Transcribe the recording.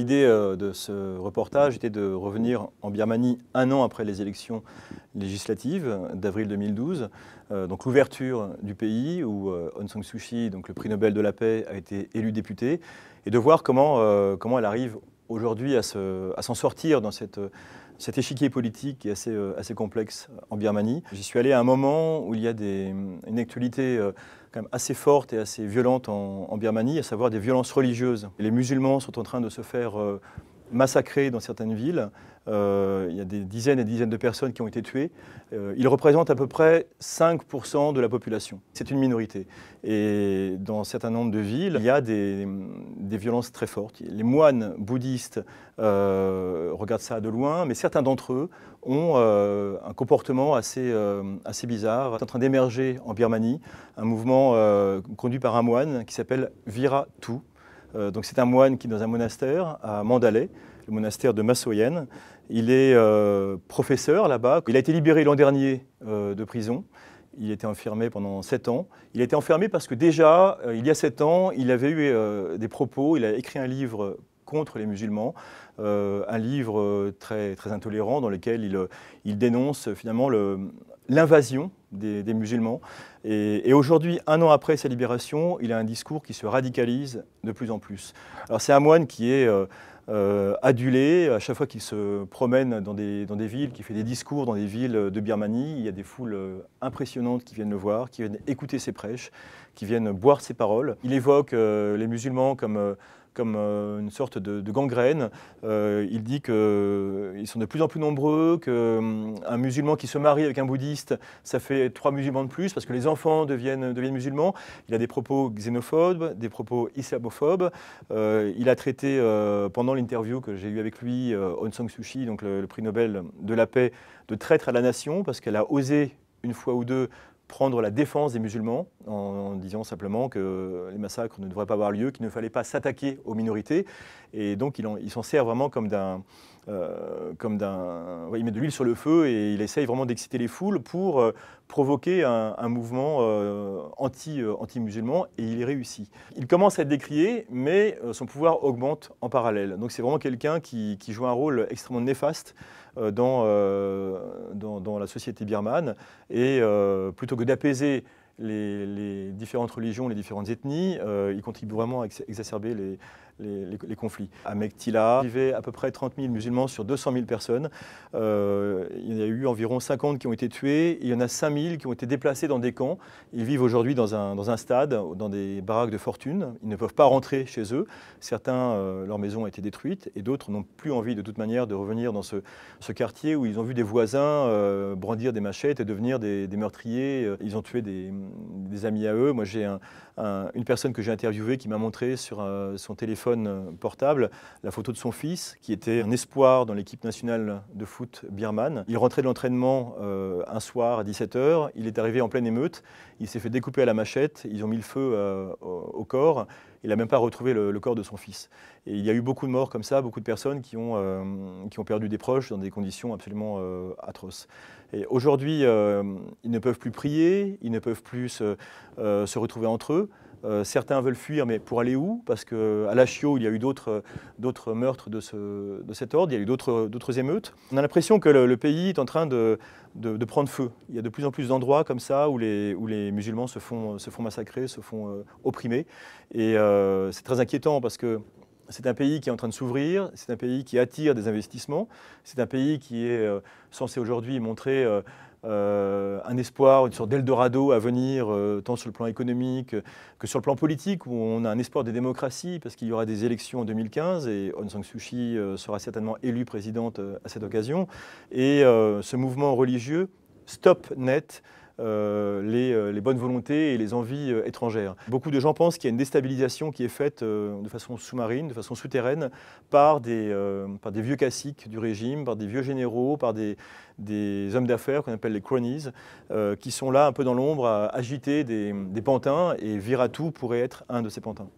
L'idée de ce reportage était de revenir en Birmanie un an après les élections législatives d'avril 2012, donc l'ouverture du pays où Aung San Suu Kyi, donc le prix Nobel de la paix, a été élue députée, et de voir comment elle arrive aujourd'hui à s'en sortir dans cet échiquier politique qui est assez complexe en Birmanie. J'y suis allé à un moment où il y a une actualité quand même assez forte et assez violente en Birmanie, à savoir des violences religieuses. Les musulmans sont en train de se faire massacrer dans certaines villes. Il y a des dizaines et des dizaines de personnes qui ont été tuées. Ils représentent à peu près 5% de la population. C'est une minorité. Et dans un certain nombre de villes, il y a des violences très fortes. Les moines bouddhistes regardent ça de loin, mais certains d'entre eux ont un comportement assez bizarre. C'est en train d'émerger en Birmanie un mouvement conduit par un moine qui s'appelle Viratu. Donc c'est un moine qui est dans un monastère à Mandalay, le monastère de Masoyen. Il est professeur là-bas. Il a été libéré l'an dernier de prison. Il était enfermé pendant 7 ans. Il a été enfermé parce que déjà, il y a 7 ans, il avait eu des propos, il a écrit un livre contre les musulmans, un livre très intolérant dans lequel il dénonce finalement l'invasion des musulmans. Et aujourd'hui, un an après sa libération, il a un discours qui se radicalise de plus en plus. Alors c'est un moine qui est adulé à chaque fois qu'il se promène dans des villes, qui fait des discours dans des villes de Birmanie. Il y a des foules impressionnantes qui viennent le voir, qui viennent écouter ses prêches, qui viennent boire ses paroles. Il évoque les musulmans comme une sorte de gangrène. Il dit qu'ils sont de plus en plus nombreux, qu'un musulman qui se marie avec un bouddhiste, ça fait 3 musulmans de plus, parce que les enfants deviennent musulmans. Il a des propos xénophobes, des propos islamophobes. Il a traité, pendant l'interview que j'ai eue avec lui, Aung San Suu Kyi, donc le prix Nobel de la paix, de traître à la nation, parce qu'elle a osé, une fois ou deux, prendre la défense des musulmans en disant simplement que les massacres ne devraient pas avoir lieu, qu'il ne fallait pas s'attaquer aux minorités. Et donc il s'en sert vraiment comme il met de l'huile sur le feu et il essaye vraiment d'exciter les foules pour provoquer un mouvement anti-musulman, et il y réussit. Il commence à être décrié, mais son pouvoir augmente en parallèle. Donc c'est vraiment quelqu'un qui joue un rôle extrêmement néfaste dans la société birmane, et plutôt que d'apaiser les différentes religions, les différentes ethnies, il contribue vraiment à exacerber les conflits. À Meiktila, il y avait à peu près 30 000 musulmans sur 200 000 personnes. Il y a eu environ 50 qui ont été tués, et il y en a 5 000 qui ont été déplacés dans des camps. Ils vivent aujourd'hui dans un stade, dans des baraques de fortune. Ils ne peuvent pas rentrer chez eux. Certains, leur maison a été détruite, et d'autres n'ont plus envie de toute manière de revenir dans ce quartier où ils ont vu des voisins brandir des machettes et devenir des meurtriers. Ils ont tué des amis à eux. Moi, j'ai une personne que j'ai interviewée qui m'a montré sur son téléphone portable la photo de son fils, qui était un espoir dans l'équipe nationale de foot birmane. Il rentrait de l'entraînement un soir à 17 h, il est arrivé en pleine émeute, il s'est fait découper à la machette, ils ont mis le feu au corps, il n'a même pas retrouvé le corps de son fils. Et il y a eu beaucoup de morts comme ça, beaucoup de personnes qui ont perdu des proches dans des conditions absolument atroces. Et aujourd'hui, ils ne peuvent plus prier, ils ne peuvent plus se retrouver entre eux. Certains veulent fuir, mais pour aller où? Parce qu'à Lashio, il y a eu d'autres meurtres de cet ordre, il y a eu d'autres émeutes. On a l'impression que le pays est en train de prendre feu. Il y a de plus en plus d'endroits comme ça où les musulmans se font massacrer, se font opprimer. Et c'est très inquiétant parce que c'est un pays qui est en train de s'ouvrir, c'est un pays qui attire des investissements, c'est un pays qui est censé aujourd'hui montrer un espoir, une sorte d'Eldorado à venir, tant sur le plan économique que sur le plan politique, où on a un espoir de démocratie, parce qu'il y aura des élections en 2015, et Aung San Suu Kyi sera certainement élue présidente à cette occasion. Et ce mouvement religieux stoppe net les bonnes volontés et les envies étrangères. Beaucoup de gens pensent qu'il y a une déstabilisation qui est faite de façon sous-marine, de façon souterraine, par des vieux caciques du régime, par des vieux généraux, par des hommes d'affaires qu'on appelle les cronies, qui sont là un peu dans l'ombre à agiter des pantins, et Viratu pourrait être un de ces pantins.